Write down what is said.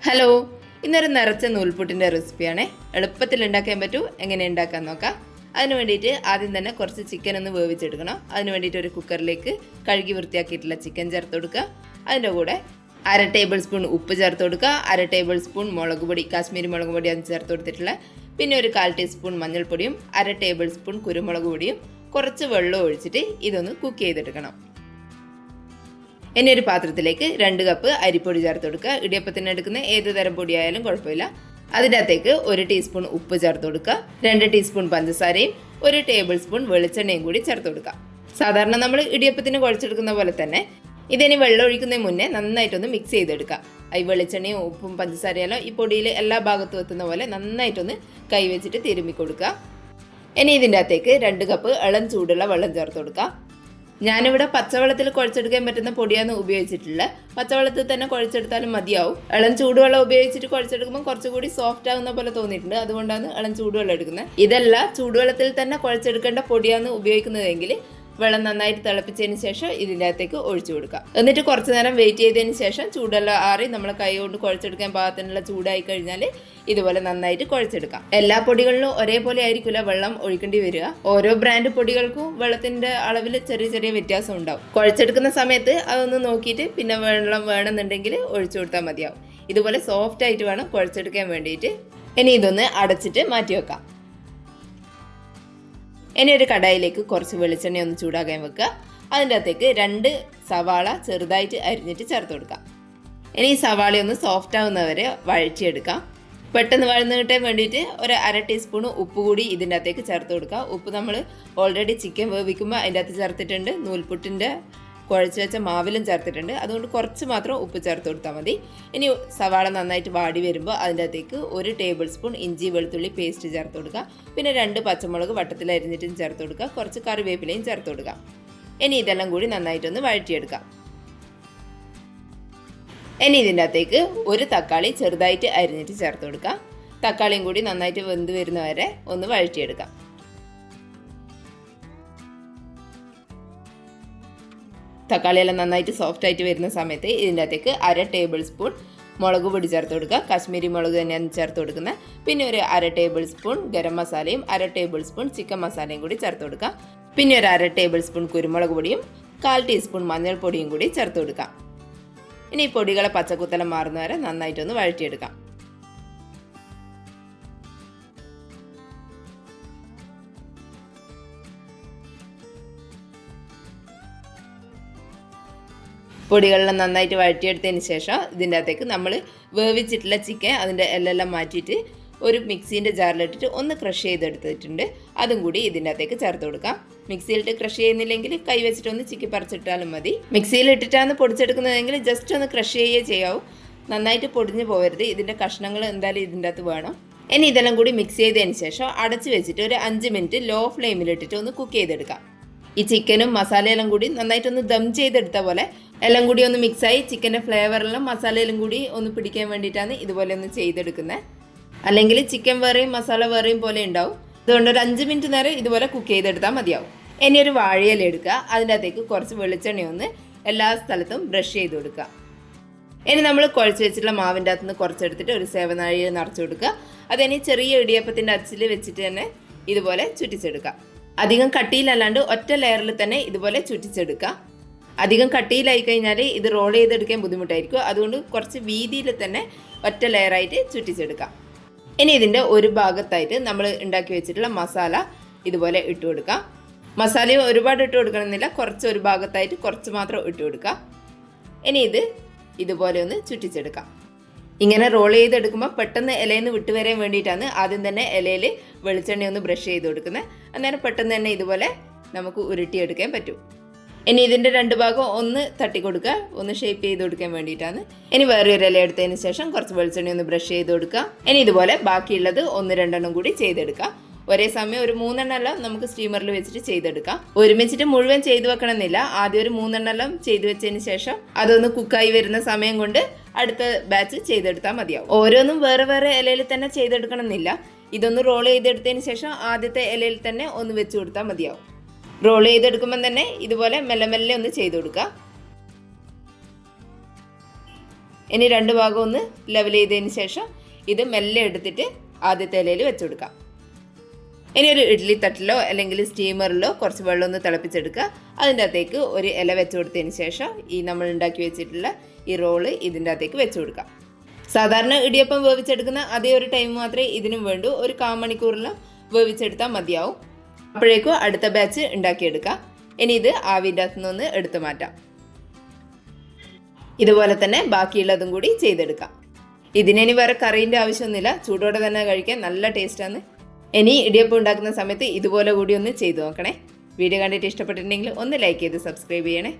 Hello, ഇന്നൊരു നിറച്ച നൂൽപുട്ടിൻ്റെ റെസിപ്പിയാണ്. എളുപ്പത്തിൽ ഉണ്ടാക്കാൻ പറ്റൂ. എങ്ങനെ ഉണ്ടാക്കാൻ നോക്കാം. അതിന് വേണ്ടിയിട്ട് ആദ്യം തന്നെ കുറച്ച് ചിക്കൻ ഒന്ന് വേവിച്ചെടുക്കണം. അതിന് വേണ്ടിയിട്ട് ഒരു കുക്കറിലേക്ക് കഴുകി വൃത്തിയാക്കിയിട്ടുള്ള ചിക്കൻ ചേർത്ത് കൊടുക്കുക. അതിൻ്റെ കൂടെ 1/2 ടേബിൾ സ്പൂൺ ഉപ്പ് ചേർത്ത് കൊടുക്കുക. 1/2 ടേബിൾ സ്പൂൺ മുളക് പൊടി, കാശ്മീരി മുളക് പൊടി അത് ചേർത്ത് കൊടുത്തിട്ടുള്ള. പിന്നെ ഒരു 1/4 ടീസ്പൂൺ മഞ്ഞൾപ്പൊടിയും 1/2 ടേബിൾ സ്പൂൺ കുരുമുളക് പൊടിയും കുറച്ച് വെള്ളം ഒഴിച്ചിട്ട് ഇതൊന്ന് കുക്ക് ചെയ്തെടുക്കണം. ഇനി ഒരു പാത്രത്തിലേക്ക് 2 കപ്പ് അരിപ്പൊടി ചേർത്ത് കൊടുക്കുക. ഇടിയപ്പത്തിന് എടുക്കുന്ന ഏത് തരം പൊടിയായാലും കുഴപ്പമില്ല. അതിൻ്റെ അകത്തേക്ക് 1 ടീസ്പൂൺ ഉപ്പ് ചേർത്ത് കൊടുക്കുക. 2 ടീസ്പൂൺ പഞ്ചസാരയും 1 ടേബിൾ സ്പൂൺ വെളിച്ചെണ്ണയും കൂടി ചേർത്ത് കൊടുക്കുക. സാധാരണ നമ്മൾ ഇടിയപ്പത്തിന് കുഴച്ചെടുക്കുന്ന പോലെ തന്നെ ഇതിനി വെള്ളം ഒഴിക്കുന്നതിന് മുന്നേ നന്നായിട്ടൊന്ന് മിക്സ് ചെയ്തെടുക്കുക. ഈ വെളിച്ചെണ്ണയും ഉപ്പും പഞ്ചസാരയെല്ലാം ഈ പൊടിയിൽ എല്ലാ ഭാഗത്തും എത്തുന്ന പോലെ നന്നായിട്ടൊന്ന് കൈവച്ചിട്ട് തിരുമ്മി കൊടുക്കുക. ഇനി ഇതിൻ്റെ അകത്തേക്ക് 2 കപ്പ് ഇളം ചൂടുള്ള വെള്ളം ചേർത്ത് കൊടുക്കുക. ഞാനിവിടെ പച്ചവെള്ളത്തിൽ കുഴച്ചെടുക്കാൻ പറ്റുന്ന പൊടിയാണ് ഉപയോഗിച്ചിട്ടുള്ളത്. പച്ചവെള്ളത്തിൽ തന്നെ കുഴച്ചെടുത്താലും മതിയാവും. ഇളം ചൂടുവെള്ളം ഉപയോഗിച്ചിട്ട് കുഴച്ചെടുക്കുമ്പോൾ കുറച്ചുകൂടി സോഫ്റ്റ് ആകുന്ന പോലെ തോന്നിയിട്ടുണ്ട്. അതുകൊണ്ടാണ് ഇളം ചൂടുവെള്ളം എടുക്കുന്നത്. ഇതല്ല, ചൂടുവെള്ളത്തിൽ തന്നെ കുഴച്ചെടുക്കേണ്ട പൊടിയാണ് ഉപയോഗിക്കുന്നതെങ്കിൽ വെള്ളം നന്നായിട്ട് തിളപ്പിച്ചതിന് ശേഷം ഇതിൻ്റെ അകത്തേക്ക് ഒഴിച്ചു കൊടുക്കുക. എന്നിട്ട് കുറച്ച് നേരം വെയിറ്റ് ചെയ്തതിന് ശേഷം ചൂടെല്ലാം ആറി നമ്മളെ കൈ കൊണ്ട് കുഴച്ചെടുക്കാൻ പാകത്തിനുള്ള ചൂടായി കഴിഞ്ഞാൽ ഇതുപോലെ നന്നായിട്ട് കുഴച്ചെടുക്കാം. എല്ലാ പൊടികളിലും ഒരേപോലെ ആയിരിക്കില്ല വെള്ളം ഒഴിക്കേണ്ടി വരിക. ഓരോ ബ്രാൻഡ് പൊടികൾക്കും വെള്ളത്തിൻ്റെ അളവിൽ ചെറിയ ചെറിയ വ്യത്യാസം ഉണ്ടാവും. കുഴച്ചെടുക്കുന്ന സമയത്ത് അതൊന്ന് നോക്കിയിട്ട് പിന്നെ വെള്ളം വേണമെന്നുണ്ടെങ്കിൽ ഒഴിച്ചു കൊടുത്താൽ മതിയാവും. ഇതുപോലെ സോഫ്റ്റ് ആയിട്ട് വേണം കുഴച്ചെടുക്കാൻ വേണ്ടിയിട്ട്. ഇനി ഇതൊന്ന് അടച്ചിട്ട് മാറ്റി വെക്കാം. ഇനി ഒരു കടായിലേക്ക് കുറച്ച് വെളിച്ചെണ്ണ ഒന്ന് ചൂടാക്കാൻ വെക്കുക. അതിൻ്റെ അകത്തേക്ക് 2 സവാള ചെറുതായിട്ട് അരിഞ്ഞിട്ട് ചേർത്ത് കൊടുക്കാം. ഇനി ഈ സവാളയൊന്ന് സോഫ്റ്റ് ആവുന്നവരെ വഴറ്റിയെടുക്കാം. പെട്ടെന്ന് വഴന്ന് കിട്ടാൻ വേണ്ടിയിട്ട് ഒരു 1/2 ടീസ്പൂൺ ഉപ്പ് കൂടി ഇതിൻ്റെ അകത്തേക്ക് ചേർത്ത് കൊടുക്കുക. ഉപ്പ് നമ്മൾ ഓൾറെഡി ചിക്കൻ വേവിക്കുമ്പോൾ അതിൻ്റെ അകത്ത് ചേർത്തിട്ടുണ്ട്. നൂൽപുട്ടിൻ്റെ കുഴച്ച് വെച്ച മാവിലും ചേർത്തിട്ടുണ്ട്. അതുകൊണ്ട് കുറച്ച് മാത്രം ഉപ്പ് ചേർത്ത് കൊടുത്താൽ മതി. ഇനി സവാള നന്നായിട്ട് വാടി വരുമ്പോൾ അതിൻ്റെ അകത്തേക്ക് 1 ടേബിൾ സ്പൂൺ ഇഞ്ചി വെളുത്തുള്ളി പേസ്റ്റ് ചേർത്ത് കൊടുക്കുക. പിന്നെ 2 പച്ചമുളക് വട്ടത്തിൽ അരിഞ്ഞിട്ടും ചേർത്ത് കൊടുക്കുക. കുറച്ച് കറിവേപ്പിലയും ചേർത്ത് കൊടുക്കുക. ഇനി ഇതെല്ലാം കൂടി നന്നായിട്ടൊന്ന് വഴറ്റിയെടുക്കാം. ഇനി ഇതിൻ്റെ അകത്തേക്ക് 1 തക്കാളി ചെറുതായിട്ട് അരിഞ്ഞിട്ട് ചേർത്ത് കൊടുക്കുക. തക്കാളിയും കൂടി നന്നായിട്ട് വെന്ത് വരുന്നവരെ ഒന്ന് വഴറ്റിയെടുക്കാം. തക്കാളിയെല്ലാം നന്നായിട്ട് സോഫ്റ്റ് ആയിട്ട് വരുന്ന സമയത്ത് ഇതിൻ്റെ അകത്തേക്ക് 1/2 ടേബിൾ സ്പൂൺ മുളക് പൊടി ചേർത്ത് കൊടുക്കുക. കാശ്മീരി മുളക് തന്നെയാണ് ചേർത്ത് കൊടുക്കുന്നത്. പിന്നെ ഒരു 1/2 ടേബിൾ സ്പൂൺ ഗരം മസാലയും 1/2 ടേബിൾ സ്പൂൺ ചിക്കൻ മസാലയും കൂടി ചേർത്ത് കൊടുക്കുക. പിന്നെ ഒരു 1/2 ടേബിൾ സ്പൂൺ കുരുമുളക് പൊടിയും 1/4 ടീസ്പൂൺ മഞ്ഞൾപ്പൊടിയും കൂടി ചേർത്ത് കൊടുക്കാം. ഇനി ഈ പൊടികളെ പച്ചക്കുത്തലം മാറുന്നവരെ നന്നായിട്ടൊന്ന് വഴറ്റിയെടുക്കാം. പൊടികളെല്ലാം നന്നായിട്ട് വഴറ്റിയെടുത്തതിന് ശേഷം ഇതിൻ്റെ അകത്തേക്ക് നമ്മൾ വേവിച്ചിട്ടുള്ള ചിക്കൻ അതിൻ്റെ എല്ലാം മാറ്റിയിട്ട് ഒരു മിക്സീൻ്റെ ജാറിലിട്ടിട്ട് ഒന്ന് ക്രഷ് ചെയ്തെടുത്തിട്ടുണ്ട്. അതും കൂടി ഇതിൻ്റെ അകത്തേക്ക് ചേർത്ത് കൊടുക്കാം. മിക്സിയിലിട്ട് ക്രഷ് ചെയ്യുന്നില്ലെങ്കിൽ കൈ വെച്ചിട്ട് ഒന്ന് ചിക്കി പറിച്ചിട്ടാലും മതി. മിക്സിയിലിട്ടിട്ടാണ് പൊടിച്ചെടുക്കുന്നതെങ്കിൽ ജസ്റ്റ് ഒന്ന് ക്രഷ് ചെയ്യുകയേ ചെയ്യാവൂ. നന്നായിട്ട് പൊടിഞ്ഞു പോകരുത്. ഇതിൻ്റെ കഷ്ണങ്ങൾ എന്തായാലും ഇതിൻ്റെ അകത്ത് വേണം. ഇനി ഇതെല്ലാം കൂടി മിക്സ് ചെയ്തതിന് ശേഷം അടച്ച് വെച്ചിട്ട് ഒരു 5 മിനിറ്റ് ലോ ഫ്ലെയിമിലിട്ടിട്ട് ഒന്ന് കുക്ക് ചെയ്തെടുക്കാം. ഈ ചിക്കനും മസാലയെല്ലാം കൂടി നന്നായിട്ടൊന്ന് ദം ചെയ്തെടുത്ത പോലെ എല്ലാം കൂടി ഒന്ന് മിക്സായി ചിക്കൻ്റെ ഫ്ലേവറെല്ലാം മസാലയിലും കൂടി ഒന്ന് പിടിക്കാൻ വേണ്ടിയിട്ടാണ് ഇതുപോലെ ഒന്ന് ചെയ്തെടുക്കുന്നത്. അല്ലെങ്കിൽ ചിക്കൻ വേറെയും മസാല വേറെയും പോലെ ഉണ്ടാവും. അതുകൊണ്ട് ഒരു 5 മിനിറ്റ് നേരം ഇതുപോലെ കുക്ക് ചെയ്തെടുത്താൽ മതിയാവും. ഇനി ഒരു വാഴയില എടുക്കുക. അതിൻ്റെ അകത്തേക്ക് കുറച്ച് വെളിച്ചെണ്ണ ഒന്ന് എല്ലാ സ്ഥലത്തും ബ്രഷ് ചെയ്ത് കൊടുക്കുക. ഇനി നമ്മൾ കുഴച്ച് വെച്ചിട്ടുള്ള മാവിൻ്റെ അകത്തുനിന്ന് കുറച്ചെടുത്തിട്ട് ഒരു സേവനാഴിയിൽ നിറച്ച് കൊടുക്കുക. അതിനി ചെറിയ ഇടിയപ്പത്തിൻ്റെ അച്ചിൽ വെച്ചിട്ട് തന്നെ ഇതുപോലെ ചുറ്റിച്ചെടുക്കുക. അധികം കട്ടിയിലല്ലാണ്ട് ഒറ്റ ലെയറിൽ തന്നെ ഇതുപോലെ ചുറ്റിച്ചെടുക്കുക. അധികം കട്ടിയിലായി കഴിഞ്ഞാൽ ഇത് റോൾ ചെയ്തെടുക്കാൻ ബുദ്ധിമുട്ടായിരിക്കും. അതുകൊണ്ട് കുറച്ച് വീതിയിൽ തന്നെ ഒറ്റ ലെയറായിട്ട് ചുറ്റിച്ചെടുക്കാം. ഇനി ഇതിൻ്റെ ഒരു ഭാഗത്തായിട്ട് നമ്മൾ ഉണ്ടാക്കി വെച്ചിട്ടുള്ള മസാല ഇതുപോലെ ഇട്ട് കൊടുക്കാം. മസാലയും ഒരുപാട് ഇട്ട് കൊടുക്കണമെന്നില്ല, കുറച്ച് ഒരു ഭാഗത്തായിട്ട് കുറച്ച് മാത്രം ഇട്ട് കൊടുക്കുക. ഇനി ഇതുപോലെ ഒന്ന് ചുറ്റിച്ചെടുക്കാം. ഇങ്ങനെ റോൾ ചെയ്തെടുക്കുമ്പോൾ പെട്ടെന്ന് ഇലയിൽ നിന്ന് വിട്ടുവരാൻ വേണ്ടിയിട്ടാണ് ആദ്യം തന്നെ ഇലയിൽ വെളിച്ചെണ്ണ ഒന്ന് ബ്രഷ് ചെയ്ത് കൊടുക്കുന്നത്. അന്നേരം പെട്ടെന്ന് തന്നെ ഇതുപോലെ നമുക്ക് ഉരുട്ടിയെടുക്കാൻ പറ്റും. ഇനി ഇതിൻ്റെ 2 ഭാഗം ഒന്ന് തട്ടി കൊടുക്കുക, ഒന്ന് ഷേപ്പ് ചെയ്ത് കൊടുക്കാൻ വേണ്ടിയിട്ടാണ്. ഇനി വേറെ ഒരു ഇല എടുത്തതിന് ശേഷം കുറച്ച് വെളിച്ചെണ്ണ ഒന്ന് ബ്രഷ് ചെയ്ത് കൊടുക്കുക. ഇനി ഇതുപോലെ ബാക്കിയുള്ളത് 1-2 കൂടി ചെയ്തെടുക്കുക. ഒരേ സമയം ഒരു 3 നമുക്ക് സ്റ്റീമറിൽ വെച്ചിട്ട് ചെയ്തെടുക്കാം. ഒരുമിച്ചിട്ട് മുഴുവൻ ചെയ്തു വെക്കണമെന്നില്ല. ആദ്യം ഒരു 3 ചെയ്തു വെച്ചതിന് ശേഷം അതൊന്ന് കുക്കായി വരുന്ന സമയം കൊണ്ട് അടുത്ത ബാച്ച് ചെയ്തെടുത്താൽ മതിയാവും. ഓരോന്നും വേറെ വേറെ ഇലയിൽ തന്നെ ചെയ്തെടുക്കണമെന്നില്ല. ഇതൊന്ന് റോൾ ചെയ്തെടുത്തതിന് ശേഷം ആദ്യത്തെ ഇലയിൽ തന്നെ ഒന്ന് വെച്ച് കൊടുത്താൽ മതിയാവും. റോൾ ചെയ്തെടുക്കുമ്പോൾ തന്നെ ഇതുപോലെ മെല്ലെ മെല്ലെ ഒന്ന് ചെയ്ത് കൊടുക്കുക. ഇനി രണ്ട് ഭാഗം ഒന്ന് ലെവൽ ചെയ്തതിന് ശേഷം ഇത് മെല്ലെ എടുത്തിട്ട് ആദ്യത്തെ ഇലയിൽ വെച്ച് കൊടുക്കാം. ഇനി ഒരു ഇഡ്ഡലി തട്ടിലോ അല്ലെങ്കിൽ സ്റ്റീമറിലോ കുറച്ച് വെള്ളം ഒന്ന് തിളപ്പിച്ചെടുക്കുക. അതിൻ്റെ അകത്തേക്ക് ഒരു ഇല വെച്ച് കൊടുത്തതിന് ശേഷം ഈ നമ്മൾ ഉണ്ടാക്കി വെച്ചിട്ടുള്ള ഈ റോള് ഇതിൻ്റെ അകത്തേക്ക് വെച്ച് കൊടുക്കാം. സാധാരണ ഇടിയപ്പം വേവിച്ചെടുക്കുന്ന അതേ ഒരു ടൈം മാത്രമേ ഇതിനും വേണ്ടൂ. ഒരു 1/4 മണിക്കൂറിലും വേവിച്ചെടുത്താൽ മതിയാവും. അപ്പോഴേക്കും അടുത്ത ബാച്ച് ഉണ്ടാക്കിയെടുക്കാം. ഇനി ഇത് ആവിൻ്റെ അകത്തു നിന്ന് എടുത്ത് മാറ്റാം. ഇതുപോലെ തന്നെ ബാക്കിയുള്ളതും കൂടി ചെയ്തെടുക്കാം. ഇതിനി വേറെ കറീൻ്റെ ആവശ്യമൊന്നുമില്ല, ചൂടോടെ തന്നെ കഴിക്കാൻ നല്ല ടേസ്റ്റാണ്. ഇനി ഇടിയപ്പം ഉണ്ടാക്കുന്ന സമയത്ത് ഇതുപോലെ കൂടി ഒന്ന് ചെയ്തു നോക്കണേ. വീഡിയോ കണ്ടിട്ട് ഇഷ്ടപ്പെട്ടിട്ടുണ്ടെങ്കിൽ ഒന്ന് ലൈക്ക് ചെയ്ത് സബ്സ്ക്രൈബ് ചെയ്യണേ.